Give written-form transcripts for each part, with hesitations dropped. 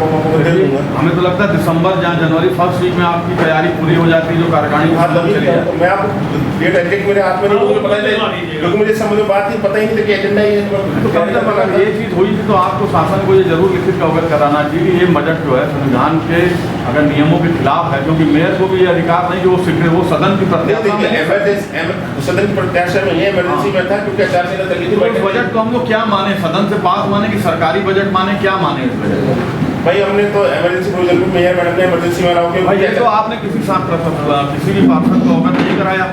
दे दूंगा। हमें तो लगता है दिसंबर या जनवरी फर्स्ट वीक में आपकी तैयारी पूरी हो जाती है, जो कार्यकारिणी मैं आपको डेट एग्जैक्ट मेरे हाथ में नहीं, मुझे पता नहीं, क्योंकि मुझे इस संबंध में बात ही पता ही नहीं था कि एजेंडा ही है। तो अगर ये चीज़ हुई थी तो आपको शासन को ये जरूर लिखित अवगत कराना चाहिए कि ये बजट जो है संविधान के अगर नियमों के खिलाफ है, क्योंकि मेयर को भी ये अधिकार नहीं कि वो सदन की प्रत्याशा में सदन की प्रत्याशा में इमरजेंसी में था, क्योंकि आचार संहिता चली थी। बजट को हम लोग क्या माने, सदन से पास माने कि सरकारी बजट माने, क्या माने इस बजट? भाई हमने तो इमरजेंसी प्रोविजन में मेयर मैडम ने इमरजेंसी में लाओ के भाई ये तो आपने किसी भी पार्षद को अवगत नहीं कराया।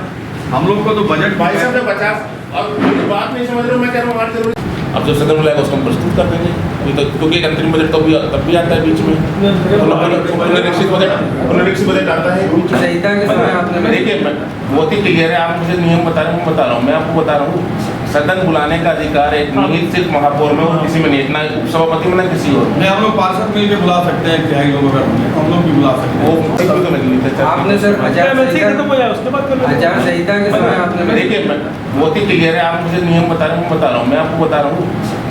हम लोग को तो बजट भाई साहब ने 50 और बात नहीं समझ रहे हो, मैं कह रहा हूँ हमारी जरूरत। अब जब सदन बुलाएगा उसको हम प्रस्तुत कर देंगे, क्योंकि एक अंतरिम बजट तब भी आता है बीच में, पुनरीक्षित बजट आता है। देखिए बहुत ही क्लियर है, आप मुझे नियम बता रहे हैं, मैं बता रहा हूँ, मैं आपको बता रहा हूँ। सदन बुलाने का अधिकार एक निहित सिर्फ महापौर में और किसी में नहीं, ना उपसभापति में ना किसी और नहीं। हम लोग पार्षद मिल के बुला सकते हैं, क्या लोग अगर हम लोग भी बुला सकते हैं। आपने सर आचार संहिता के समय आपने देखिए बहुत ही क्लियर है, आप मुझे नियम बता रहे हैं, मैं बता रहा हूँ, मैं आपको बता रहा हूँ।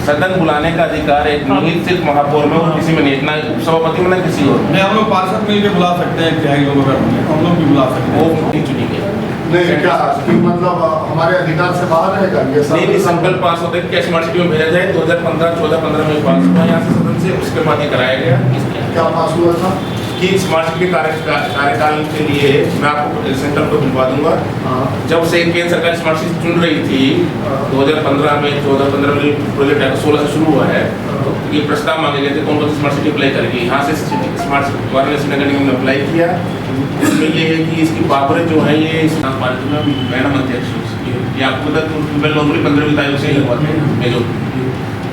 सदन बुलाने का अधिकार एक निहित सिर्फ महापौर में और किसी में नहीं, ना उपसभापति में ना किसी और नहीं। हम लोग पार्षद मिल के बुला सकते हैं, क्या लोग अगर हम लोग भी बुला सकते हैं। वो चुनेंगे नहीं, क्या मतलब हमारे अधिकार से बाहर रहेगा? नहीं, संकल्प पास होता है कि स्मार्ट सिटी में भेजा जाए। 2014-15 में पास हुआ यहाँ से सदन से, उसके बाद ये कराया गया। क्या पास हुआ था कि स्मार्ट सिटी कार्यकाल के लिए मैं आपको सेंटर को दिलवा दूंगा। जब से केंद्र सरकार स्मार्ट सिटी चुन रही थी 2015 में, 14-15 में प्रोजेक्ट 16 से शुरू हुआ है, तो ये प्रस्ताव मांगे गए थे कौन कौन सी स्मार्ट सिटी अप्लाई करेगी। यहाँ से स्मार्ट वाराणसी नगर निगम ने अप्लाई किया। इसमें ये है कि इसकी पावर जो है ये मैडम अध्यक्ष ये आपको पता नौकरी 15वीं तारीख से ही हुआ था,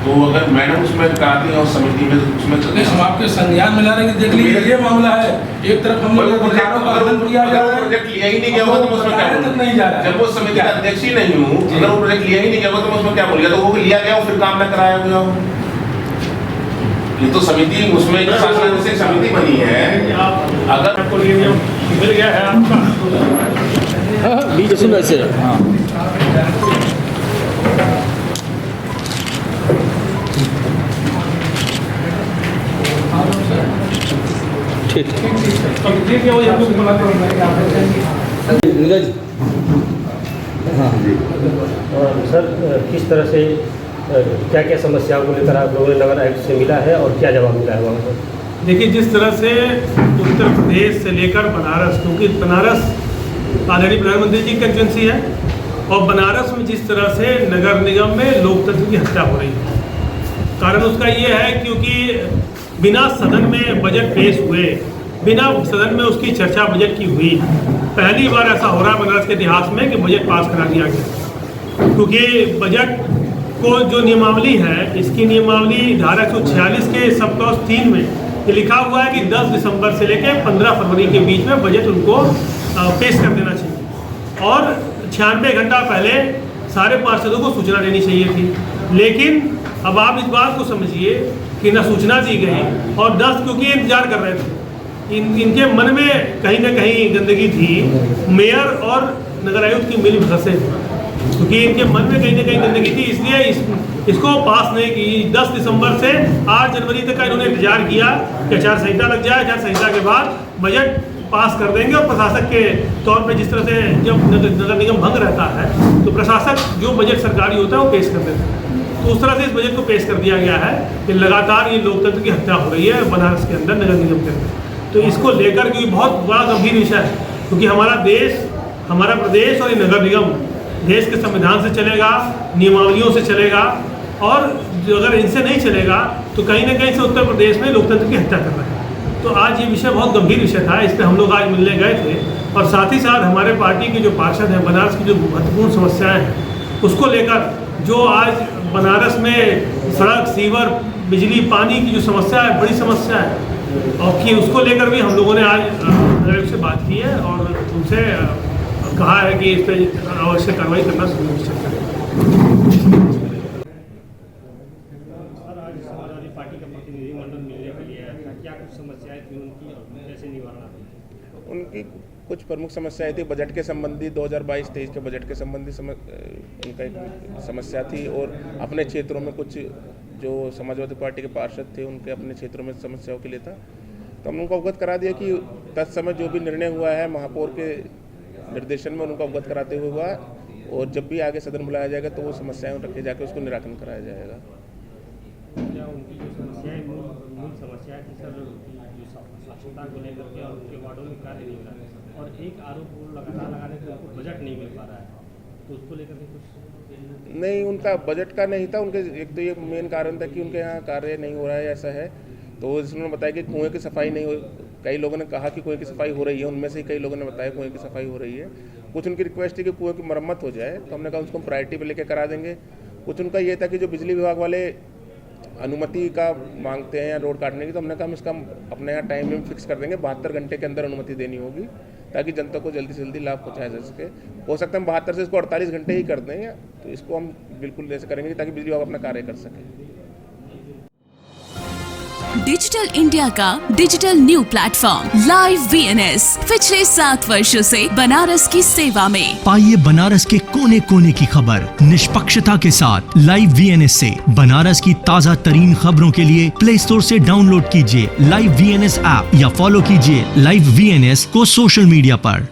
तो अगर मैडम उसमें कराती है और समिति में उसमें हम आपके संज्ञान में ला रहे हैं। देख लीजिए ये मामला है, एक तरफ हम लोग प्रोजेक्ट लिया ही नहीं गया होगा तो उसमें क्या नहीं जा रहा है। जब वो समिति का अध्यक्ष ही नहीं हूँ, अगर वो प्रोजेक्ट लिया ही नहीं गया होगा तो उसमें क्या बोल गया, तो वो लिया गया फिर काम न कराया गया हो। ये तो समिति उसमें जो शासन से समिति बनी है, अगर आपको मिल गया है आपका बीच सुन से ठीक नीरज। हाँ सर, किस तरह से क्या क्या समस्याओं को लेकर आप लोगों ने नगर आयुक्त से मिला है और क्या जवाब मिला है वहाँ पर? देखिए, जिस तरह से उत्तर प्रदेश से लेकर बनारस, क्योंकि बनारस आदरणीय प्रधानमंत्री जी की कंस्टिट्यूंसी है, और बनारस में जिस तरह से नगर निगम में लोकतंत्र की हत्या हो रही है, कारण उसका ये है क्योंकि बिना सदन में बजट पेश हुए, बिना सदन में उसकी चर्चा बजट की हुई, पहली बार ऐसा हो रहा है बनारस के इतिहास में कि बजट पास करा दिया गया। क्योंकि बजट को जो नियमावली है, इसकी नियमावली धारा 146 के सब क्लॉज 3 में ये लिखा हुआ है कि 10 दिसंबर से लेकर 15 फरवरी के बीच में बजट उनको पेश कर देना चाहिए, और 96 घंटा पहले सारे पार्षदों को सूचना देनी चाहिए थी। लेकिन अब आप इस बात को समझिए कि न सूचना दी गई, और 10 क्योंकि इंतजार कर रहे थे, इनके मन में कहीं ना कहीं गंदगी थी। मेयर और नगर आयुक्त की मिल भसक से, क्योंकि इनके मन में कहीं ना कहीं गंदगी थी, इसलिए इसको पास नहीं की। 10 दिसंबर से 8 जनवरी तक का इन्होंने इंतजार किया कि आचार संहिता लग जाए, आचार संहिता के बाद बजट पास कर देंगे। और प्रशासक के तौर पे जिस तरह से जब नगर निगम भंग रहता है तो प्रशासक जो बजट सरकारी होता है वो पेश कर देते हैं, तो उस तरह से इस बजट को पेश कर दिया गया है कि लगातार ये लोकतंत्र की हत्या हो रही है बनारस के अंदर, नगर निगम के अंदर। तो इसको लेकर के बहुत बड़ा गंभीर विषय है, क्योंकि हमारा देश, हमारा प्रदेश और ये नगर निगम देश के संविधान से चलेगा, नियमावलियों से चलेगा, और अगर इनसे नहीं चलेगा तो कहीं ना कहीं से उत्तर प्रदेश में लोकतंत्र की हत्या कर रहा है। तो आज ये विषय बहुत गंभीर विषय था, इस पर हम लोग आज मिलने गए थे, और साथ ही साथ हमारे पार्टी के जो पार्षद हैं, बनारस की जो महत्वपूर्ण समस्याएँ हैं उसको लेकर, जो आज बनारस में सड़क, सीवर, बिजली, पानी की जो समस्या है, बड़ी समस्या है, और कि उसको लेकर भी हम लोगों ने आज आयुक्त से बात की है और उनसे कहा है कि इस पर आवश्यक कार्रवाई करना सुनिश्चित करें। पार्टी का प्रतिनिधिमंडल मिलने के लिए क्या कुछ समस्याएं थी उनकी और कैसे निवारण? उनकी कुछ प्रमुख समस्याएं थी बजट के संबंधी, 2022-23 के बजट के संबंधी उनका एक समस्या थी, और अपने क्षेत्रों में कुछ जो समाजवादी पार्टी के पार्षद थे उनके अपने क्षेत्रों में समस्याओं के लिए था। तो हमने उनको अवगत करा दिया कि तत्समय जो भी निर्णय हुआ है महापौर के निर्देशन में उनको अवगत कराते हुए हुआ है, और जब भी आगे सदन बुलाया जाएगा तो वो समस्याएं रखे जाकर उसको निराकरण कराया जाएगा। क्या उनकी जो समस्याएं मूल समस्या है कि सर जो स्वच्छता को लेकर के और उनके वार्डों में कार्य नहीं हो रहा है, और एक आरोप वो लगातार लगाने के उनको बजट नहीं मिल पा रहा है, तो उसको लेकर के कुछ नहीं, उनका बजट का नहीं था। उनके एक तो ये मेन कारण था कि उनके यहाँ कार्य नहीं हो रहा है, ऐसा है। तो उन्होंने बताया कि कुएं की सफाई नहीं हो, कई लोगों ने कहा कि कुएं की सफाई हो रही है, उनमें से कई लोगों ने बताया कुएं की सफाई हो रही है। कुछ उनकी रिक्वेस्ट थी कि कुएं की मरम्मत हो जाए, तो हमने कहा उसको हम प्रायोरिटी पे लेके करा देंगे। कुछ उनका ये था कि जो बिजली विभाग वाले अनुमति का मांगते हैं या रोड काटने की, तो हमने कहा हम इसका अपने यहाँ टाइम में फिक्स कर देंगे, 72 घंटे के अंदर अनुमति देनी होगी ताकि जनता को जल्दी से जल्दी लाभ पहुँचाया जा सके। हो सकता है हम 72 से इसको 48 घंटे ही कर दें, तो इसको हम बिल्कुल ऐसे करेंगे ताकि बिजली विभाग अपना कार्य कर सके। डिजिटल इंडिया का digital new platform live VNS पिछले 7 वर्षों से बनारस की सेवा में। पाइए बनारस के कोने कोने की खबर निष्पक्षता के साथ। लाइव VNS से बनारस की ताज़ा तरीन खबरों के लिए प्ले स्टोर से डाउनलोड कीजिए लाइव VNS ऐप या फॉलो कीजिए लाइव VNS को सोशल मीडिया पर।